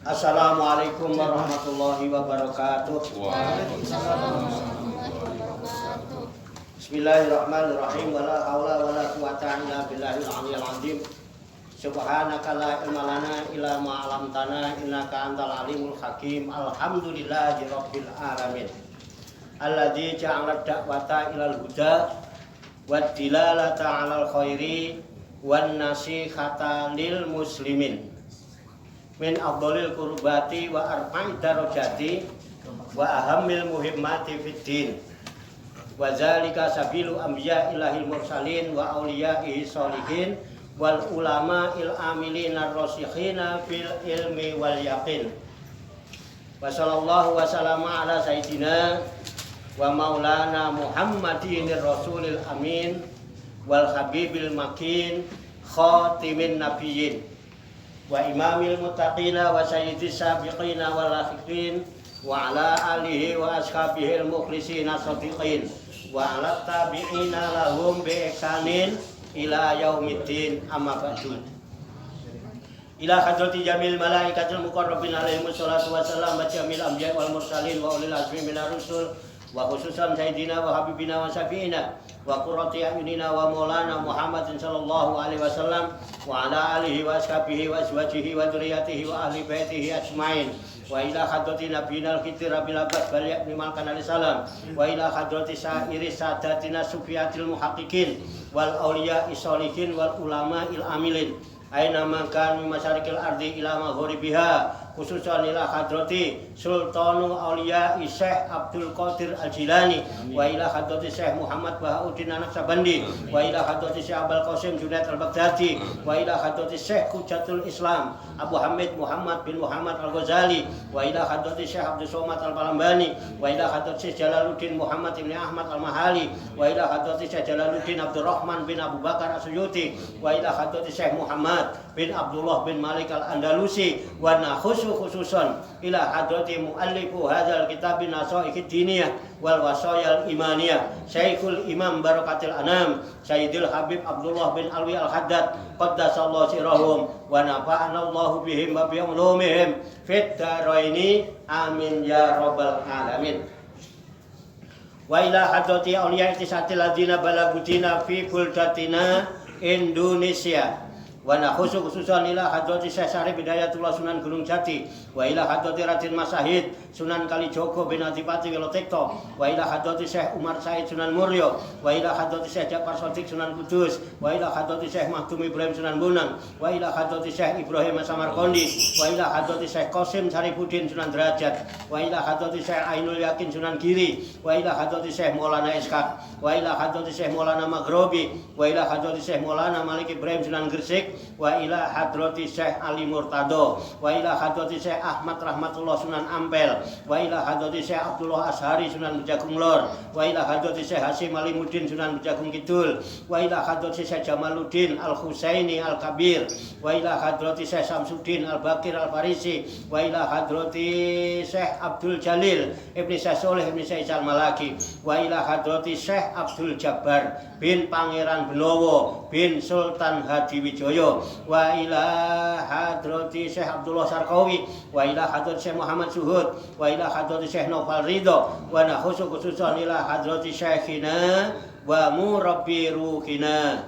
Assalamualaikum warahmatullahi wabarakatuh. Bismillahirrahmanirrahim. Wala haula wala quwata illa billahil aliyyil azim. Subhanaka la ilma lana illa ma 'allamtana innaka antal alimul hakim. Alhamdulillahi rabbil alamin. Alladzi ja'ala da'wata ilal huda wad dilalata 'alal khairi wan nasihata lil muslimin. Min afdhalil qurbati wa arfa'i darajati wa ahammil muhimmati fid din. Wa zalika sabilu anbiya ilahil mursalin wa auliya'i sholihin wal ulama il amilina rasikhina fil ilmi wal yaqin. Wa sallallahu wa sallama ala sayyidina wa maulana Muhammadin rasulil amin wal habibil makin khatimin nabiyyin wa imamil muttaqina wa sayyidis sabiqina wal lahiqin wa ala alihi wa ashabihi al mukhlisina shadiqin wa ala tabi'ina lahum bi ihsanin ila yaumiddin amma ba'du. Ila hadrati jamil malaikatil muqarrabin alaihi wassalatu wassalam wa jamil anbiya wal mursalin wa ulil azmi minar rusul wa khususan sayyidina wa habibina wa syafi'ina wa qurrati a'yunina wa maulana Muhammadin sallallahu alaihi wasallam wa ala alihi wa ashabihi wa azwajihi wa dzurriyyatihi wa ahli baitihi ajmain. Wa ila hadrati nabiyina al-khitir rabil abbas bal ya'nimal kanal salam wa ila hadrati sa'iri sadatina sufiyatil muhaqqiqin wal auliya isholihin wal ulama il amilin aina makan min masyarikil ardi ila maghribiha khususan ila hadrati sultanu auliya Syekh Abdul Qadir Al-Jilani wa ila hadrati Syekh Muhammad Bahauddin An-Naqsabandi wa ila hadrati Syekh Abul Qasim Junaid Al-Baghdadi wa ila hadrati Syekh Hujatul Islam Abu Hamid Muhammad bin Muhammad Al-Ghazali wa ila hadrati Syekh Abdul Somad Al-Palambani wa ila hadrati Syekh Jalaluddin Muhammad bin Ahmad Al-Mahali wa ila hadrati Syekh Jalaluddin Abdurrahman bin Abu Bakar As-Suyuti wa ila hadrati Syekh Muhammad bin Abdullah bin Malik Al-Andalusi wa khususan ila hadrati muallifu hadzal kitab nasaihid diniyah wal wasayal imaniyah Syekhul Imam Barakatil Anam Sayyidil Habib Abdullah bin Alwi Al-Haddad qaddasallahu sirahum wa nafa'ana Allahu bihim wa bi ulumihim fid dharaini amin ya rabbal alamin. Wa ila hadrati auliya ittisatil ladzina balagudina fi buldatina Indonesia wa khususan ila hadrati Syekh Syarif Hidayatullah Sunan Gunung Jati wa ila hadrati Raden Masahid Sunan Kalijogo bin Adipati Wilotekto wa ila hadrati Syekh Umar Said Sunan Muryo wa ila hadrati Syekh Ja'far Shadiq Sunan Kudus wa ila hadrati Syekh Mahdum Ibrahim Sunan Bonang wa ila hadrati Syekh Ibrahim Samarqandi wa ila hadrati Syekh Qasim Sarifuddin Sunan Derajat wa ila hadrati Syekh Ainul Yakin Sunan Giri wa ila hadrati Syekh Maulana Ishaq wa ila hadrati Syekh Maulana Maghrobi wa ila hadrati Syekh Maulana Malik Ibrahim Sunan Gresik wa ila hadrati Syekh Ali Murtado wa ila hadrati Syekh Ahmad Rahmatullah Sunan Ampel wa ila hadrati Syekh Abdullah Ashari Sunan Bejagung Lor wa ila hadrati Syekh Hasyim Alimuddin Sunan Bejagung Kidul wa ila hadrati Syekh Jamaluddin Al-Husaini Al-Kabir wa ila hadrati Syekh Samsuddin Al-Bakir Al-Farisi wa ila hadrati Syekh Abdul Jalil Ibni Syekh Soleh Ibni Syekh Malaki wa ila hadrati Syekh Abdul Jabbar bin Pangeran Benowo bin Sultan Hadiwijoyo wa ila hadrati Syekh Abdullah Sarkawi wa ila hadrati Syekh Muhammad Suhud wa ila hadrati Syekh Nofal Ridho wa khususan ila hadrati Syekhina wa murabbi ruhina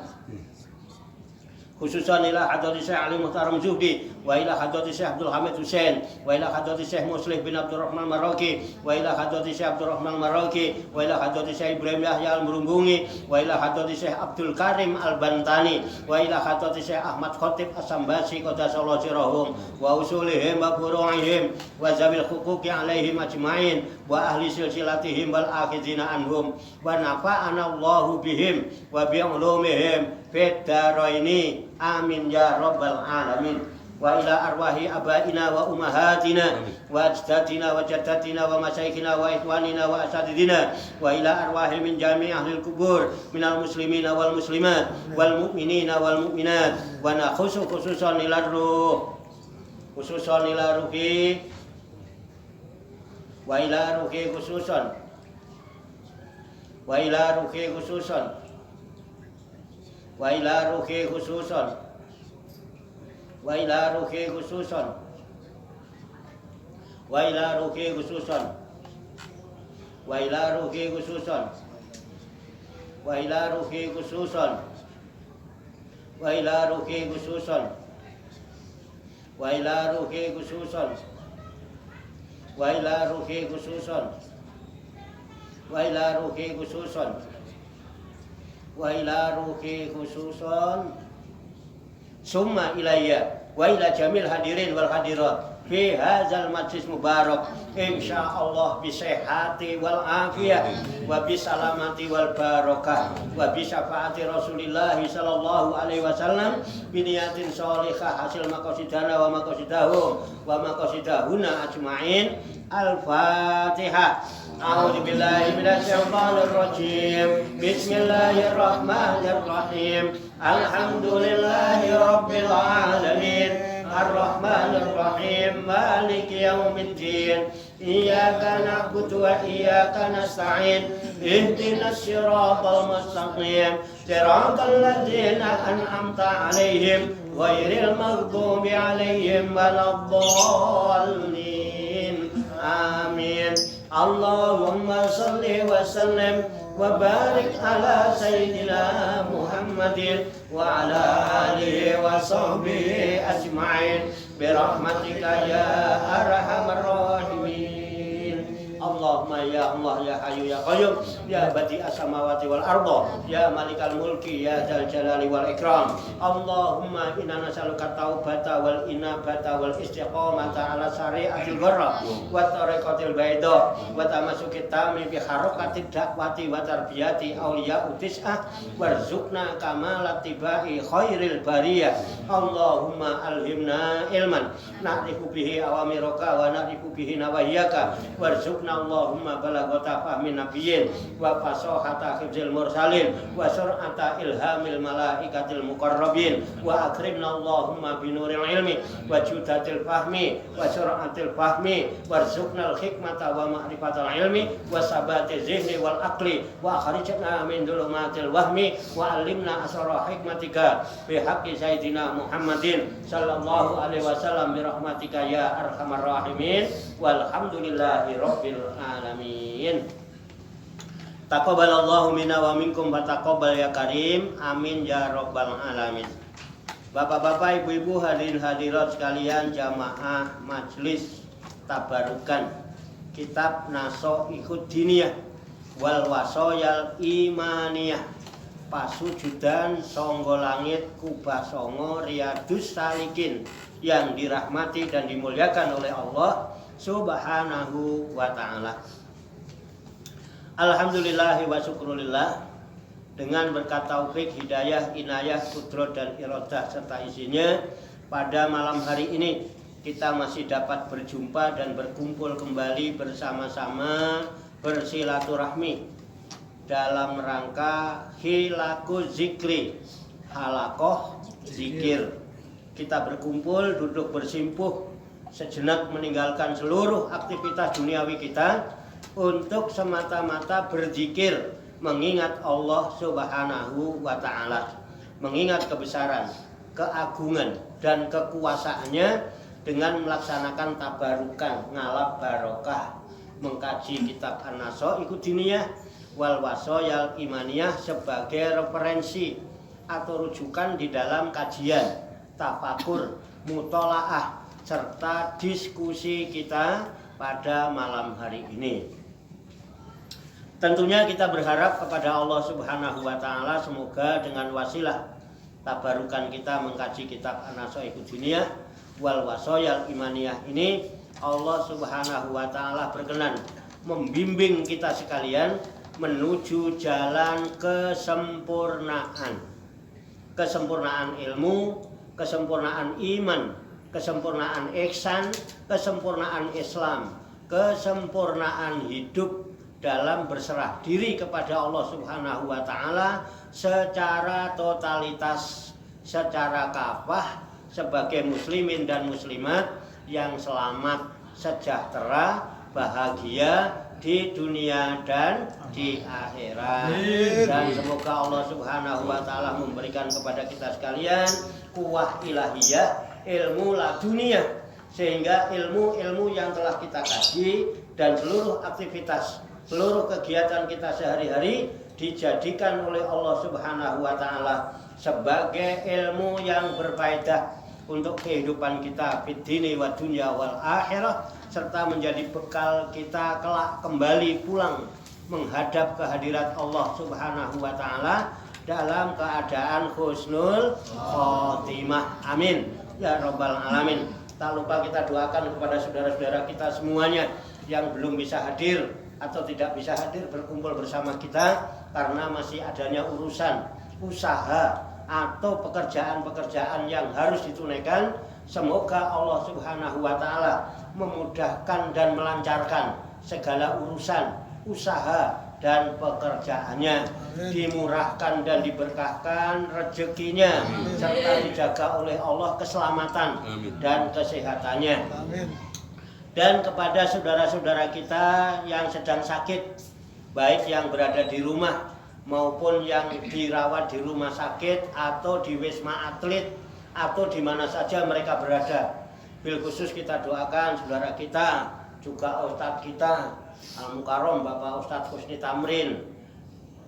khususan ila hadrati Syekh Ali Muhtaram Zuhdi wa ila hadrati Syekh Abdul Hamid Hussein wa ila hadrati Syekh Muslih bin Abdurrahman Maraki wa ila hadrati Syekh Abdurrahman Maraki wa ila hadrati Syekh Ibrahim Yahya Al-Murumbungi wa ila hadrati Syekh Abdul Karim Al-Bantani wa ila hadrati Syekh Ahmad Khotib As-Sambasi qaddasallahu sirahum wa usulihim wa furu'ihim wa zawil huquqi alaihim ajmain wa ahli silsilatihim wal akhidina anhum wa nafa'ana Allahu bihim wa bi ulumihim fid dharaini amin ya rabbal alamin. Wa ila arwahi abaina wa ummahatina wa ajdatina wa jaddatina wa masyayikhina wa ikhwanina wa asatidina wa ila arwahi min jami' ahlil kubur minal muslimina wal muslimat wal mu'minina wal mu'minat wa khususan ila ruh khususan ila ruhi wa ila ruhi khususan wa ila ruhi khususan wa ila ruhi khususan wa ila ruhi khususan wa ila ruhi khususan wa ila ruhi khususan wa ila ruhi khususan wa ila ruhi khususan wa ila ruhi khususan wa ila ruhi khususan wa ila ruhi khususan wa ila ruhi khususan summa ilayya wa ila jamil hadirin wal hadirat fi hadzal majlis mubarak insyaallah bi sihhati wal afiyah wa bi salamati wal barakah wa bi syafaati Rasulillah sallallahu alaihi wasallam bi niyatin shalihah hasil maqasidana wa maqasidahum wa maqasidahuna ajmain. Al-Fatihah. A'udzu billahi minasy syaithanir rajim. Bismillahirrahmanirrahim. Alhamdulillahi rabbil alamin. Ar-Rahmanir Rahim. Maliki yaumiddin. Iyyaka na'budu wa iyyaka nasta'in. Ihdinas siratal mustaqim. Siratal ladzina an'amta 'alaihim ghairil maghdubi 'alaihim waladdallin. Amin. Allahumma salli wa sallim wa barik ala sayyidina Muhammadin wa ala alihi wa sahbihi ajma'in bi rahmatika ya arhamar rahimin. Allahumma ya Allah ya Hayyu ya Qayyum ya Badi'as samawati wal arda ya Malikal mulki ya Dzal jalali wal ikram. Allahumma inna nas'aluka taubata wal inabata wal istiqamata ala syari'atil gharra wa tariqatil baida wa tamassuki tami bi harakatid dakwati wa tarbiyati auliya utis'ah warzuqna kamalat tibai khairil bariyah. Allahumma alhimna ilman na'rifu bihi awamiraka wa na'rifu bihi nawahiyaka warzuqna Allahumma balaghata fahmin nabiyyin wa fasahata hifzil mursalin wa sur'ata ilhamil malaikatil muqarrabin wa akrimna Allahumma binuril ilmi wa judatil fahmi wa sur'atil fahmi warzuqnal hikmata wa ma'rifatal ilmi wa sabati zihni wal aqli wa akhrijna min dhulumatil wahmi wa alimna asrar hikmatika bi haqqi sayyidina Muhammadin sallallahu alaihi wasallam bi rahmatika ya arhamar rahimin walhamdulillahi rabbil alamin. Taqabbalallahu minna wa minkum wa taqabbal ya karim. Amin ya rabbal alamin. Bapak-bapak, ibu-ibu, hadirin hadirat sekalian, jamaah majlis tabarukan kitab Nasoihud Diniyah wal Wasoyal Imaniyah pasujudan Songgo Langit Kubah Songo Riyadus Salikin yang dirahmati dan dimuliakan oleh Allah Subhanahu wa ta'ala. Alhamdulillahi wa syukrulillah. Dengan berkat taufik, hidayah, inayah, kudrat dan iradah serta izinnya, pada malam hari ini kita masih dapat berjumpa dan berkumpul kembali bersama-sama bersilaturahmi dalam rangka hilaku zikri, halakoh zikir. Kita berkumpul, duduk bersimpuh sejenak, meninggalkan seluruh aktivitas duniawi kita untuk semata-mata berzikir, mengingat Allah Subhanahu wa ta'ala, mengingat kebesaran, keagungan dan kekuasaannya dengan melaksanakan tabarukan, ngalap barokah, mengkaji kitab An-Nasoihud Diniyah wal Wasoyal Imaniyah sebagai referensi atau rujukan di dalam kajian, tafakur, mutolaah serta diskusi kita pada malam hari ini. Tentunya kita berharap kepada Allah Subhanahu wa ta'ala semoga dengan wasilah tabarukan kita mengkaji kitab An-Nasoihud Diniyah wal Wasoyal Imaniyah ini, Allah Subhanahu wa ta'ala berkenan membimbing kita sekalian menuju jalan kesempurnaan. Kesempurnaan ilmu, kesempurnaan iman, kesempurnaan ihsan, kesempurnaan Islam, kesempurnaan hidup dalam berserah diri kepada Allah Subhanahu wa ta'ala secara totalitas, secara kafah sebagai muslimin dan muslimat yang selamat, sejahtera, bahagia di dunia dan di akhirat. Dan semoga Allah Subhanahu wa ta'ala memberikan kepada kita sekalian kuwah ilahiyah, ilmu laduniyah sehingga ilmu-ilmu yang telah kita kaji dan seluruh aktivitas, seluruh kegiatan kita sehari-hari dijadikan oleh Allah Subhanahu wa taala sebagai ilmu yang berfaedah untuk kehidupan kita fid dini wa dunya wal akhirah, serta menjadi bekal kita kelak kembali pulang menghadap kehadirat Allah Subhanahu wa taala dalam keadaan husnul khotimah. Amin ya rabbal alamin. Tak lupa kita doakan kepada saudara-saudara kita semuanya yang belum bisa hadir atau tidak bisa hadir berkumpul bersama kita karena masih adanya urusan usaha atau pekerjaan-pekerjaan yang harus ditunaikan. Semoga Allah Subhanahu wa taala memudahkan dan melancarkan segala urusan usaha dan pekerjaannya, dimurahkan dan diberkahkan rezekinya, serta dijaga oleh Allah keselamatan dan kesehatannya. Dan kepada saudara-saudara kita yang sedang sakit, baik yang berada di rumah maupun yang dirawat di rumah sakit atau di Wisma Atlet atau di mana saja mereka berada, bil khusus kita doakan saudara kita, juga Ustadz kita Al-Mukarram Bapak Ustadz Husni Tamrin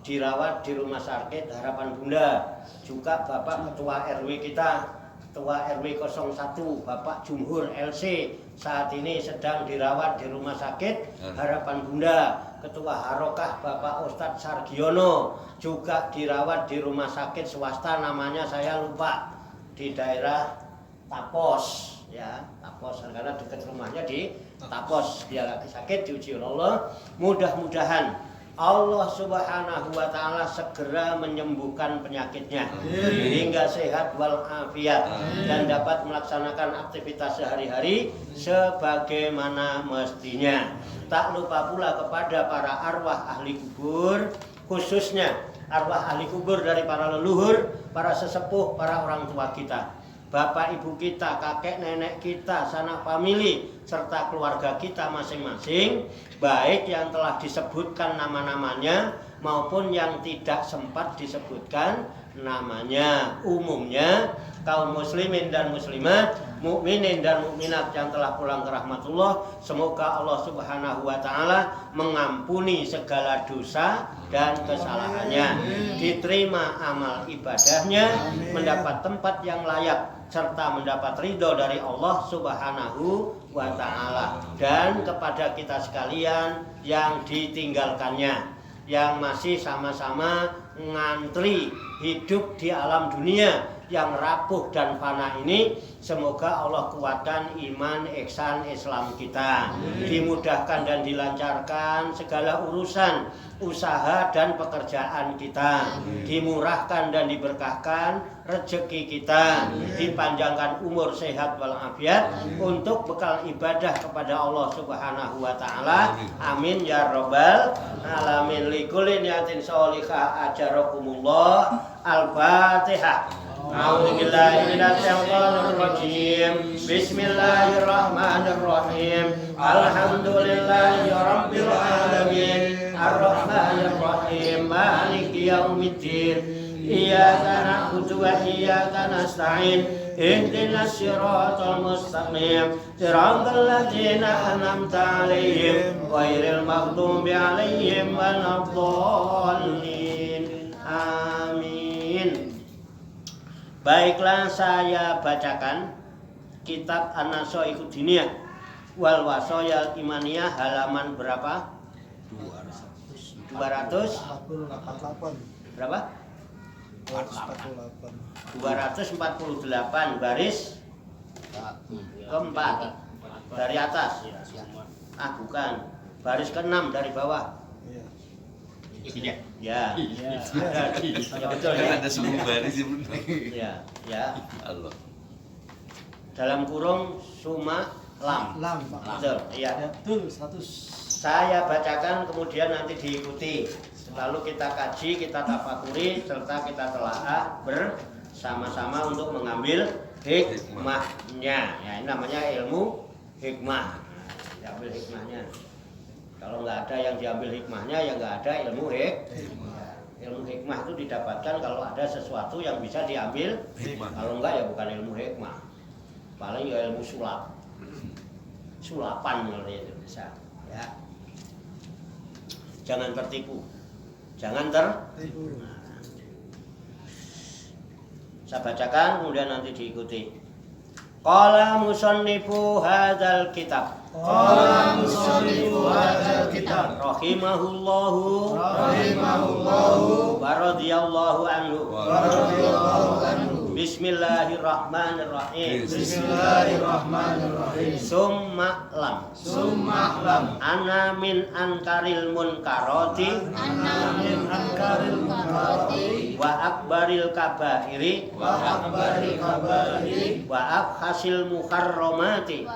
dirawat di rumah sakit Harapan Bunda, juga Bapak Ketua RW kita, Ketua RW 01 Bapak Jumhur LC saat ini sedang dirawat di rumah sakit Harapan Bunda. Ketua Harokah Bapak Ustadz Sargiono juga dirawat di rumah sakit swasta, namanya saya lupa, di daerah Tapos ya, Tapos karena dekat rumahnya di Tapos. Dia lagi sakit, diuji oleh Allah. Mudah-mudahan Allah Subhanahu wa taala segera menyembuhkan penyakitnya hingga sehat walafiat dan dapat melaksanakan aktivitas sehari-hari sebagaimana mestinya. Tak lupa pula kepada para arwah ahli kubur, khususnya arwah ahli kubur dari para leluhur, para sesepuh, para orang tua kita, bapak ibu kita, kakek nenek kita, sanak famili, serta keluarga kita masing-masing, baik yang telah disebutkan nama-namanya maupun yang tidak sempat disebutkan namanya. Umumnya kaum muslimin dan muslimat, mukminin dan mukminat yang telah pulang ke rahmatullah, semoga Allah Subhanahu wa taala mengampuni segala dosa dan kesalahannya, diterima amal ibadahnya, mendapat tempat yang layak serta mendapat ridho dari Allah Subhanahu wa taala. Dan kepada kita sekalian yang ditinggalkannya, yang masih sama-sama ngantri hidup di alam dunia yang rapuh dan fana ini, semoga Allah kuatkan iman, ihsan, Islam kita, dimudahkan dan dilancarkan segala urusan usaha dan pekerjaan kita, dimurahkan dan diberkahkan rezeki kita, dipanjangkan umur sehat walafiat untuk bekal ibadah kepada Allah Subhanahu wa taala. Amin ya rabbal alamin. Likulli niyatin sholihah ajarakumullah. Al-Fatihah. A'udzubillahi minasyaitonir rajim. Bismillahirrahmanirrahim. Alhamdulillahi rabbil alamin. Arrahmanir rahim. Maliki yaumiddin. Iyyaka na'budu wa iyyaka nasta'in. Ihdinas siratal mustaqim. Siratal ladzina an'amta 'alaihim ghairil maghdubi 'alaihim waladdallin. Amin. Baiklah, saya bacakan kitab An-Nasaihud Diniyah wal Wasayal Imaniyah halaman berapa? 248. Berapa? 248 baris keempat dari atas. Bukan. Baris ke-6 dari bawah. Iya. Ya. Ya betul ya. Ada 10 baris ya benar. Ya, ya. Allah. Dalam kurung suma lam. Betul. Iya. Betul, 100. Saya bacakan kemudian nanti diikuti. Lalu kita kaji, kita tafakuri serta kita telaah bersama-sama untuk mengambil hikmahnya. Ya, ini namanya ilmu hikmah. Diambil hikmahnya. Kalau nggak ada yang diambil hikmahnya, ya nggak ada ilmu hikmah. Ilmu hikmah itu didapatkan kalau ada sesuatu yang bisa diambil hikmah. Kalau enggak ya bukan ilmu hikmah. Paling ya ilmu sulap. Sulapan mulai itu bisa ya. Jangan tertipu. Jangan tertipu. Saya bacakan kemudian nanti diikuti. Qala musannifu hadzal kitab. Qala musannifu hadzal kitab. Rahimahullahu wa radhiyallahu anhu. Bismillahirrahmanirrahim. Bismillahirrahmanirrahim. Summa lam. Ana min ankaril munkarati. Wa akbaril kabairi. Wa abhasil muharramati.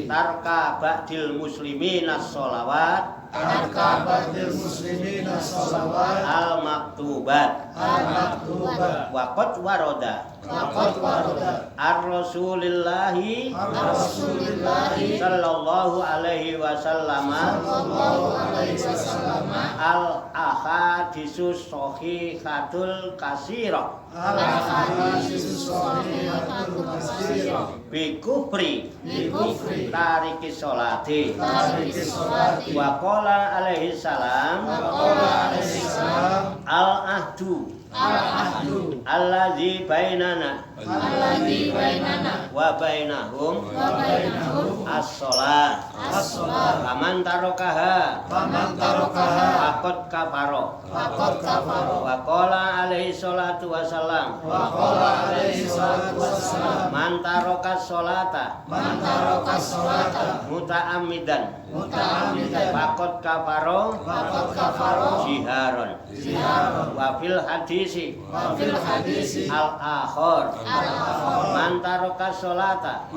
Tarka ba'dil muslimina sholawat. Al maktubat. Wa qad waroda. Ar-Rasulillahi sallallahu alaihi wasallam al ahadisus sahihatul katsirah bi kufri tariki sholati wa qala alaihi salam al ahdu alladzi bainana wa bainahum as-shalah faman tarokaha faqad kafaro wa qala alaihi salatu wasalam man taroka sholata muta'ammidan faqad kafaro jiharon wa fil hadisi al akhir man taroka sholata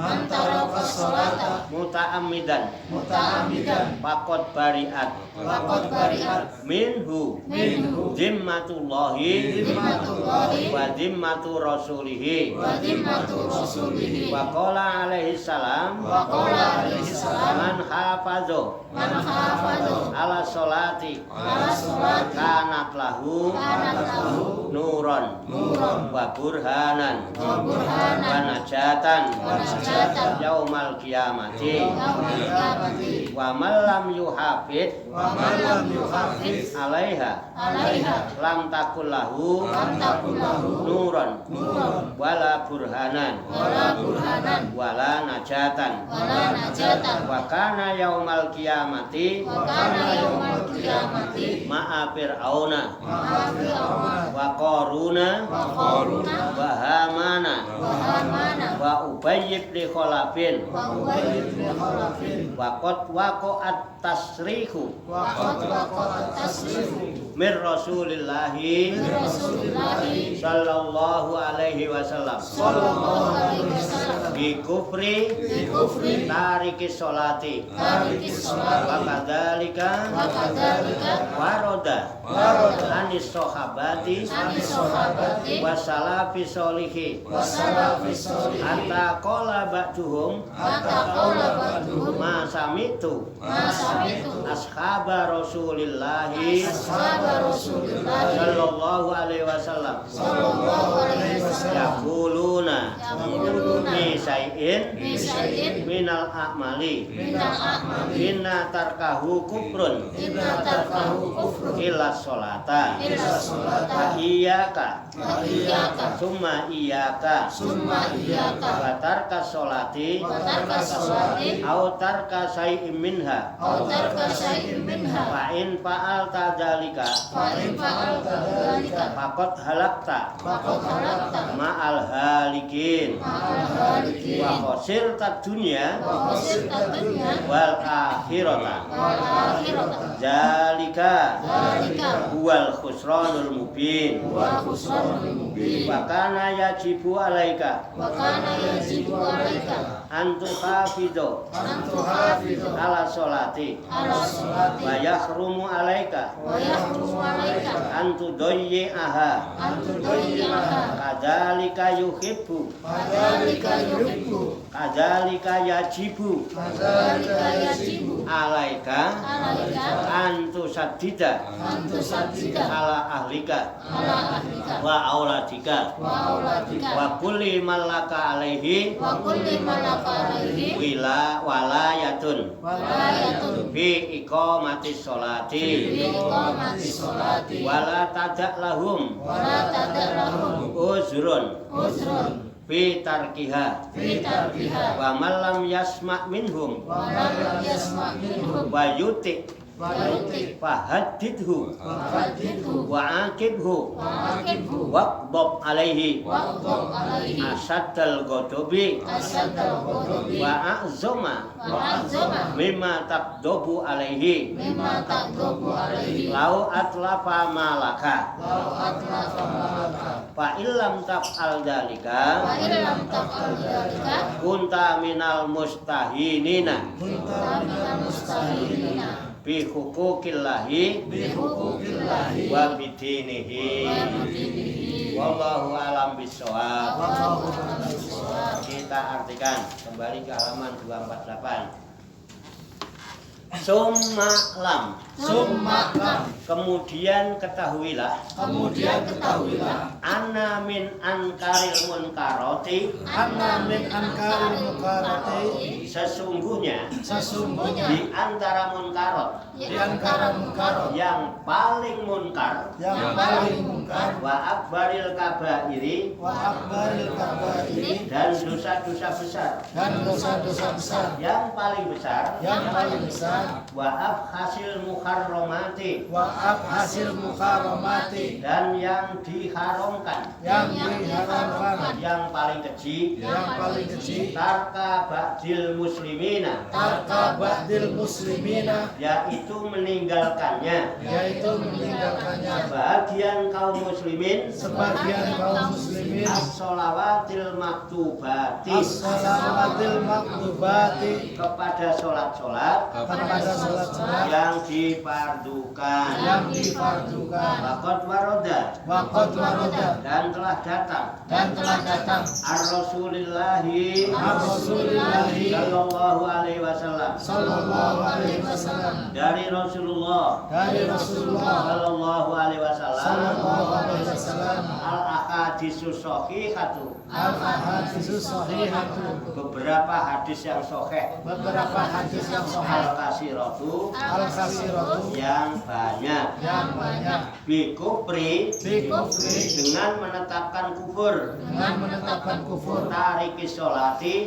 muta'ammidan faqad bari'at minhu zimmatullahi wa zimmatu rasulihi wa qala alaihi salam man hafazo ala sholati kanat lahu nuron wa burhanan wa najatan yaumal qiyamati wa man lam yuhafid alaiha lam takul lahu nuron wala burhanan wala najatan wa kana yaumal qiyamati ma'a fir'auna wa qaruna wa hamana wa ubayy ibn khalafin wa qad waqa'at tasrihu min rasulillahi sallallahu alaihi wasallam bi kufri tariki sholati wa kadzalika waroda anis sahabati wasalafi sholihi hatta qala ba'duhum ma samitu ashaba rasulillahi sallallahu alaihi wasallam yaquluna mi syai'in minal a'mali inna tarkahu kufrun illa sholata wa iyyaka summa iyyaka wa tarka sholati au tarka syai'in minha fa in fa'alta dzalika faqad halakta ma'al halikin wa khasirta dunya wal akhirata zalika huwal khusranul mubin wa kana yajibu alaika antu hafidho ala sholati wa yahrumu alaika antu doyyi'aha tudayyi'aha kadzalika yuhibbu kadzalika yajibu alaika antusaddida ala ahlika wa auladika wa kulli malaka alaihi walayatun fi iqamatis sholati wala tadak lahum uzrun fi tarkiha wa man lam yasma' minhum wa yuti fahadidhu wa aqibhu waqdab alaihi asaddal ghadabi wa a'zama mimma taqdabu alaihi lau atlafa malaka fa illam taf'al dzalika kunta minal mustahinina bi huquqillahi wa bidinihi wallahu alam bissawab. Kita artikan kembali ke halaman 248. Summa lam kemudian ketahuilah anna min ankaril munkarati sesungguhnya di antara munkarot yang paling munkar wa akbaril kabairi dan dosa-dosa besar yang paling besar wa hasil muharramati dan yang diharamkan yang paling keji tarka ba'dil muslimina yaitu meninggalkannya sebagian kaum muslimin as-sholawatil maktubati kepada sholat-sholat yang difardukan waqad waroda dan telah datang ar-rasulillahi sallallahu alaihi wasallam dari Rasulullah sallallahu alaihi wasallam al-ahadisus shahihatu beberapa hadis yang sahih al-kasiratu yang banyak bikufri dengan menetapkan kufur tarikis sholati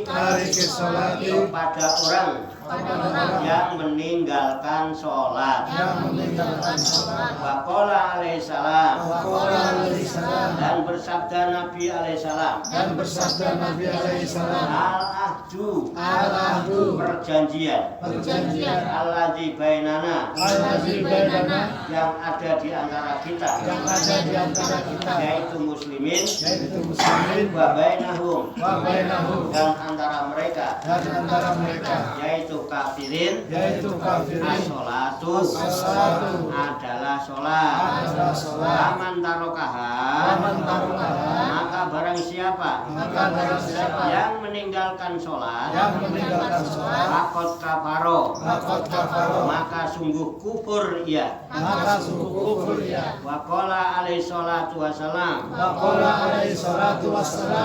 kepada orang yang meninggalkan sholat. Waqala alaihissalam dan bersabda Nabi alaihissalam al-ahdu perjanjian alladzi bainana yang ada di antara kita yaitu muslimin wa bainahum dan antara mereka yaitu kafirin as-sholatu adalah sholat. Aman tarokaha maka barang siapa yang meninggalkan sholat lakot kafaro maka sungguh kufur ia. Waqala alaihi salatu wassalam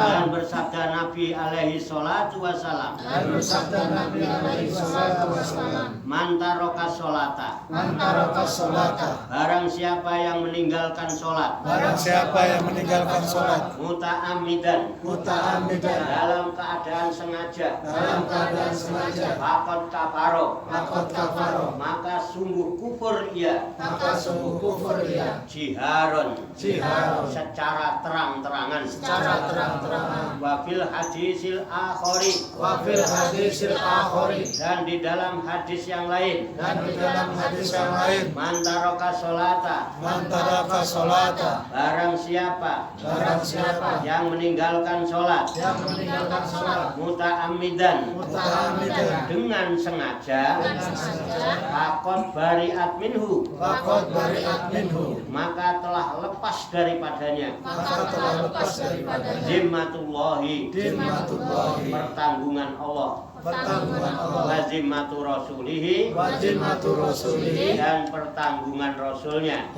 dan bersabda Nabi alaihi salatu wassalam man taraka sholata barang siapa yang meninggalkan sholat muta'ammidan dalam keadaan sengaja faqad kafaro maka sungguh kufur ia jiharon secara terang-terangan wa fil hadisil akhari dan di dalam hadis yang lain man taraka sholata barang siapa yang meninggalkan sholat muta'ammidan dengan sengaja faqad bari'at minhu maka telah lepas daripadanya zimmatullahi pertanggungan Allah wa zimmatu rasulihi dan pertanggungan rasulnya.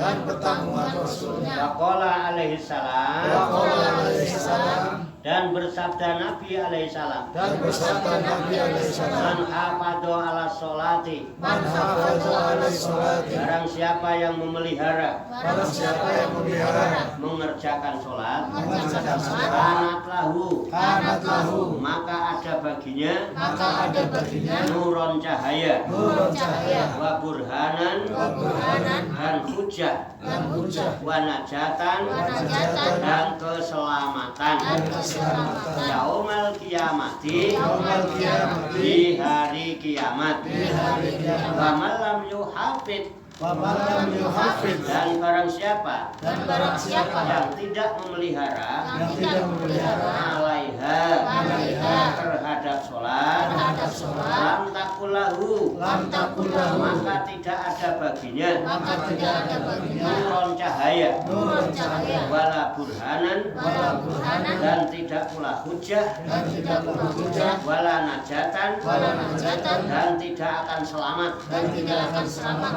Waqala alaihi salam dan bersabda Nabi alaihi salam man hafadha ala sholati barang siapa yang memelihara mengerjakan sholat kanat lahu maka ada baginya nuron cahaya wa burhanan dan hujah wa najatan dan keselamatan yaumal kiamati di hari kiamat wa malam yuhafid dan barang siapa yang tidak memelihara alaiha terhadap sholat lam takulahu maka tidak ada baginya nuron cahaya wala burhanan dan tidak pula hujah wala najatan dan tidak akan selamat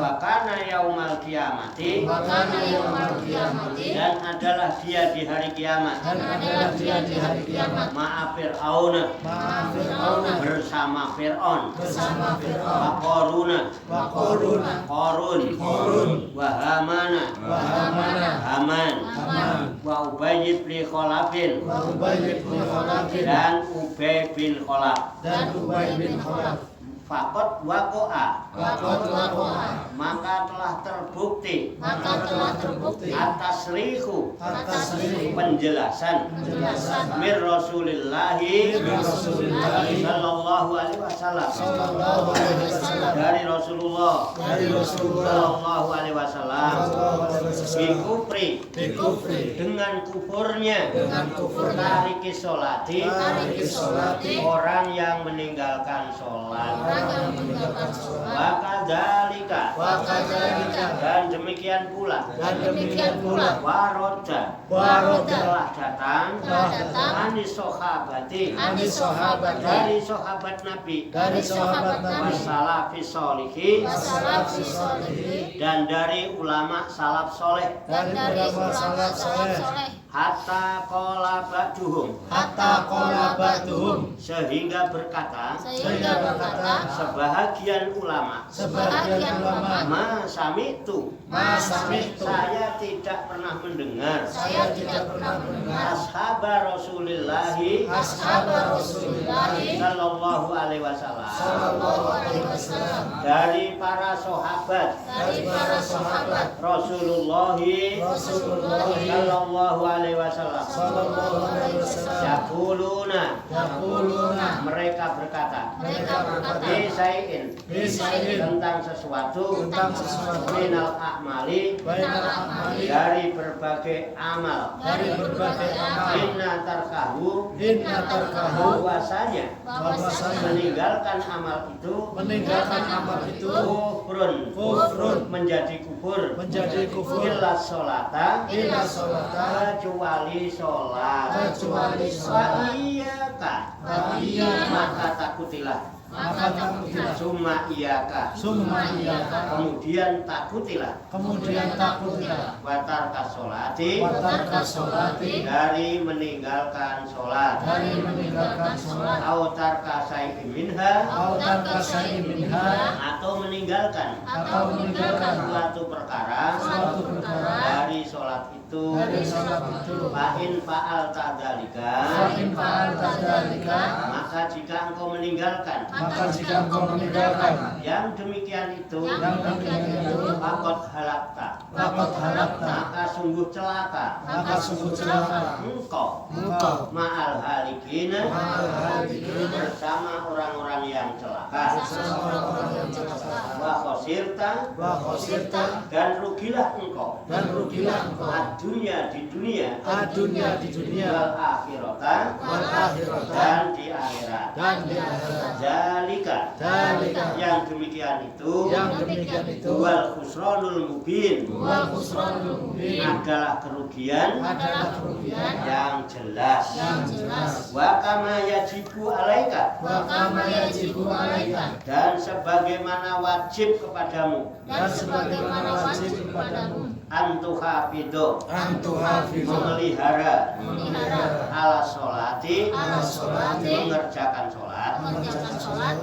wakana yaumal kiamati dan adalah dia di hari kiamat ma'a fir'auna bersama Fir'aun wa Qarun wa Hamana Haman wa Ubay bin Khalafin dan Ubay bin Khalaf faqad waqa'a maka telah terbukti atas rihu penjelasan mir Rasulillahi sallallahu alaihi wasallam dari Rasulullah sallallahu alaihi wasallam bikufri dengan kufurnya tariki sholati orang yang meninggalkan sholat wakadzalika dan demikian pula waroda telah datang anis sahabati dari sahabat Nabi wassalafis sholihin dan dari ulama salaf soleh hatta qala ba'duhum sehingga berkata sebahagian ulama ma sami'tu saya tidak pernah mendengar ashaba Rasulillahi sallallahu alaihi wasallam dari para sahabat Rasulullahi sallallahu alaihi wasallam yaquluna mereka berkata bisain tentang sesuatu minal a'mali dari berbagai amal inna tarkahu bahwasanya meninggalkan amal itu kufrun menjadi kufur illa sholata kecuali sholat wa iyaka maka takutilah summa iyaka kemudian takutilah watarka sholati dari meninggalkan sholat autarka syai'in minha atau meninggalkan suatu perkara dari sholat itu fa'in fa'al ta'dalika maka jika engkau meninggalkan yang demikian itu faqad halakta maka sungguh celaka engkau ma'al halikina bersama orang-orang yang celaka wa khosirta dan rugilah engkau Ad-dunya di dunia, Ad-dunya di dunia, wal akhirata wal akhirata dan di akhirat. dan di akhirat. Zalika Zalika yang demikian itu yang demikian itu wal khusranul mubin wal khusranul mubin adalah kerugian yang jelas. Wa kama yajibu alaika wa kama yajibu alaika dan sebagaimana wajib kepadamu dan sebagaimana wajib kepadamu antuhafidu antuhafizu memelihara ala ala sholati mengerjakan sholat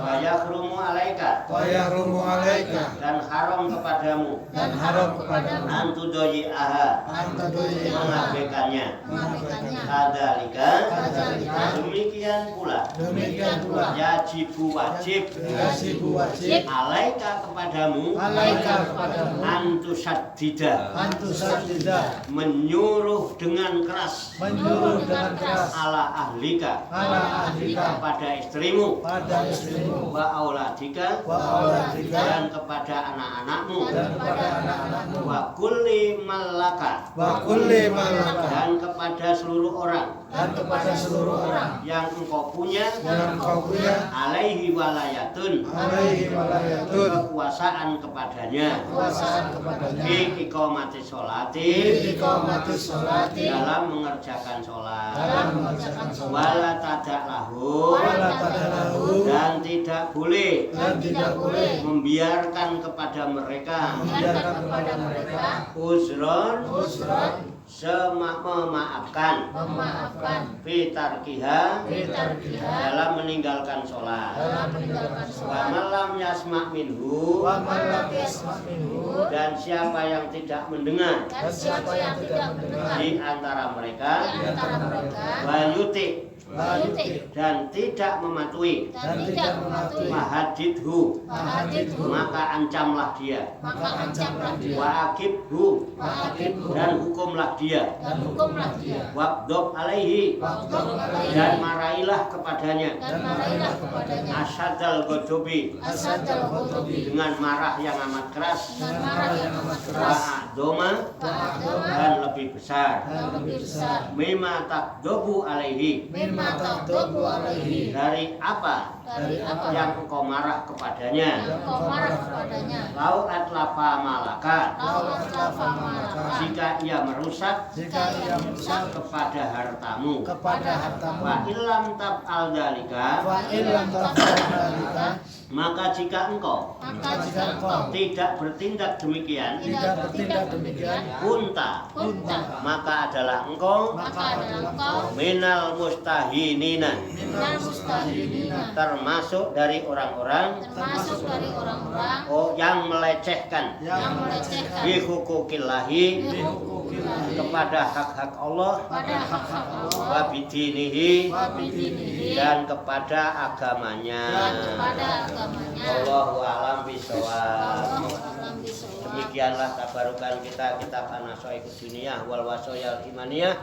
wa yakhrumu alaika wa yahrumu alaika dan haram kepadamu dan haram kepadamu antudoyi'aha antadoi mengabaikannya. mengabaikannya. Kadzalika Kadzalika demikian pula demikian pula yajibu wajib yajibu wajib alaika kepadamu alaika kepadamu antusaddida antusaddida menyuruh dengan keras menyuruh dengan keras ala ahlika ala ahlika kepada istrimu pada istrimu wa auladika wa auladika dan kepada anak-anakmu dan kepada anak-anakmu wa kulli malaka wa kulli malaka dan kepada seluruh orang dan kepada seluruh orang yang engkau punya yang engkau punya alaihi walayatun alaihi walayatun kekuasaan kepadanya kekuasaan kepadanya fi iqamati sholati iqamati sholati dalam mengerjakan sholat dalam mengerjakan sholat wala tadak lahu wala tadalahu dan tidak boleh dan tidak boleh membiarkan kepada mereka membiarkan kepada mereka uzron usran memaafkan memaafkan fitarkiha fitarkiha dalam meninggalkan sholat dalam meninggalkan wa sholat malam yasma' minhu wa man lam yasma' minhu dan siapa yang tidak mendengar dan siapa yang tidak mendengar di antara mereka di antara mereka wa yuti wa yuti dan tidak mematuhi dan tidak mematuhi mahadidhu mahadidhu maka ancamlah dia maka ancamlah dia wa akibhu wa aqibhu dan hukumlah dia dan hukumlah dia waqdob alaihi waqdob alaihi dan marahilah kepadanya dan marahlah kepadanya asyadal godobi asadal ghadabi dengan marah yang amat keras dengan marah yang amat wa keras a'doma wa aqdama dan lebih besar dan lebih besar mimma takdobu alaihi mimma taqdabu alaihi dari apa dari apa yang engkau marah kepadanya yang kau marah kepadanya lau atlafa malaka laulat lafa malaka jika ia merusak jika ia merusak kepada hartamu kepada hartamu wa illam tab'al dalika wa illam taf'al dzalika maka jika engkau maka jika engkau tidak bertindak demikian tidak bertindak demikian kunta kunta maka adalah engkau maka adalah engkau minal mustahinina minal mustahilina termasuk dari orang-orang termasuk dari orang-orang yang melecehkan yang melecehkan bi hukukillahi bi hukukillahi kepada hak-hak Allah pada hak-hak Allah wa bidinihi wa bidinihi dan kepada agamanya. dan kepada agamanya. Wallahu a'lam bishawab. Wallahu a'lam bishawab. Demikianlah tabarukan kita kitab An-Nasaihud Diniyah wal Wasoyal Imaniyah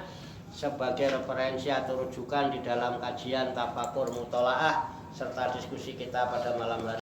sebagai referensi atau rujukan di dalam kajian tafakur mutolaah serta diskusi kita pada malam hari